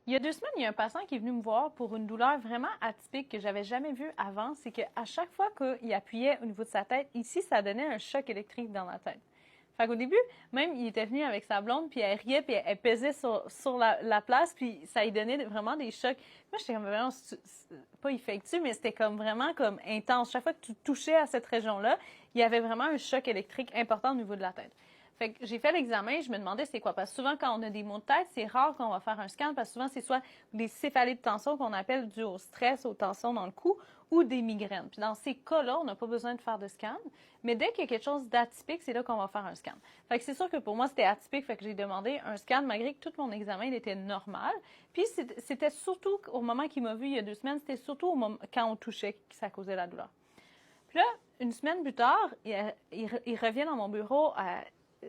Il y a 2 semaines, il y a un patient qui est venu me voir pour une douleur vraiment atypique que j'avais jamais vue avant. C'est qu'à chaque fois qu'il appuyait au niveau de sa tête, ici, ça donnait un choc électrique dans la tête. Fait qu'au début, même, il était venu avec sa blonde, puis elle riait, puis elle pesait sur la place, puis ça lui donnait vraiment des chocs. Moi, j'étais comme vraiment, pas effectueux, mais c'était comme vraiment comme intense. Chaque fois que tu touchais à cette région-là, il y avait vraiment un choc électrique important au niveau de la tête. Fait que j'ai fait l'examen, je me demandais c'est quoi. Parce que souvent, quand on a des maux de tête, c'est rare qu'on va faire un scan parce que souvent, c'est soit des céphalées de tension qu'on appelle dû au stress, aux tensions dans le cou ou des migraines. Puis dans ces cas-là, on n'a pas besoin de faire de scan. Mais dès qu'il y a quelque chose d'atypique, c'est là qu'on va faire un scan. Fait que c'est sûr que pour moi, c'était atypique, fait que j'ai demandé un scan malgré que tout mon examen il était normal. Puis c'était surtout au moment qu'il m'a vu il y a 2 semaines, c'était surtout au moment, quand on touchait que ça causait la douleur. Puis là, une semaine plus tard, il revient dans mon bureau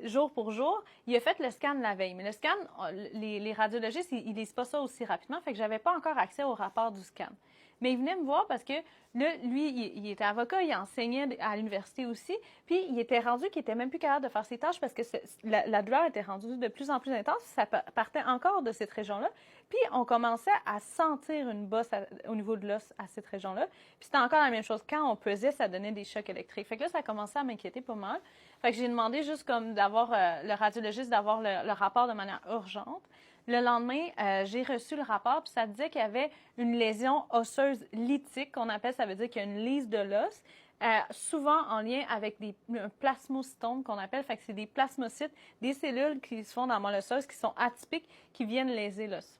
jour pour jour. Il a fait le scan la veille. Mais le scan, les radiologistes, ils lisent pas ça aussi rapidement, fait que j'avais pas encore accès au rapport du scan. Mais il venait me voir parce que là, lui, il était avocat, il enseignait à l'université aussi, puis il était rendu qu'il était même plus capable de faire ses tâches parce que la douleur était rendue de plus en plus intense, ça partait encore de cette région-là, puis on commençait à sentir une bosse au niveau de l'os à cette région-là, puis c'était encore la même chose. Quand on pesait, ça donnait des chocs électriques. Fait que là, ça commençait à m'inquiéter pas mal. Fait que j'ai demandé juste comme d'avoir le radiologiste d'avoir le rapport de manière urgente. Le lendemain, j'ai reçu le rapport, puis ça disait qu'il y avait une lésion osseuse lytique, qu'on appelle, ça veut dire qu'il y a une lise de l'os, souvent en lien avec un plasmocytome qu'on appelle, fait que c'est des plasmocytes, des cellules qui se font dans la moelle osseuse, qui sont atypiques, qui viennent léser l'os.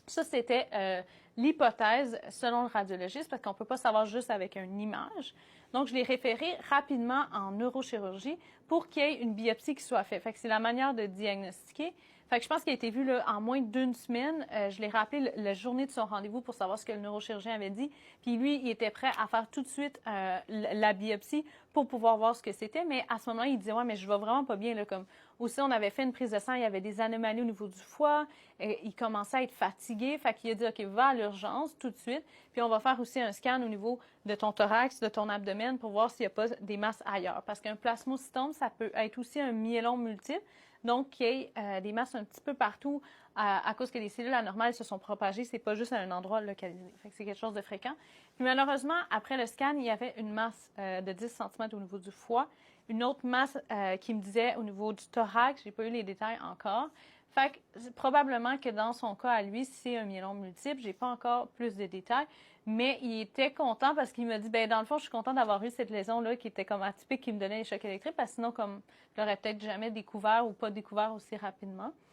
Ça, c'était l'hypothèse selon le radiologiste, parce qu'on ne peut pas savoir juste avec une image. Donc, je l'ai référé rapidement en neurochirurgie pour qu'il y ait une biopsie qui soit faite. Fait que c'est la manière de diagnostiquer. Fait que je pense qu'il a été vu là, en moins d'1 semaine. Je l'ai rappelé la journée de son rendez-vous pour savoir ce que le neurochirurgien avait dit. Puis lui, il était prêt à faire tout de suite la biopsie pour pouvoir voir ce que c'était. Mais à ce moment-là, il disait, ouais, mais je vais vraiment pas bien. Là, comme aussi, on avait fait une prise de sang, il y avait des anomalies au niveau du foie. Il commençait à être fatigué. Fait qu'il a dit, OK, va à l'urgence tout de suite. Puis on va faire aussi un scan au niveau de ton thorax, de ton abdomen pour voir s'il n'y a pas des masses ailleurs. Parce qu'un plasmocytome, ça peut être aussi un myélome multiple. Donc, qu'il y ait des masses un petit peu partout à cause que les cellules anormales se sont propagées. C'est pas juste à un endroit localisé. Fait que c'est quelque chose de fréquent. Puis malheureusement, après le scan, il y avait une masse de 10 cm au niveau du foie. Une autre masse qui me disait au niveau du thorax. J'ai pas eu les détails encore. Fait que probablement que dans son cas à lui, c'est un myélome multiple. J'ai pas encore plus de détails. Mais il était content parce qu'il m'a dit, ben dans le fond, je suis content d'avoir eu cette lésion-là qui était comme atypique, qui me donnait les chocs électriques, parce que sinon, comme, je l'aurais peut-être jamais découvert ou pas découvert aussi rapidement.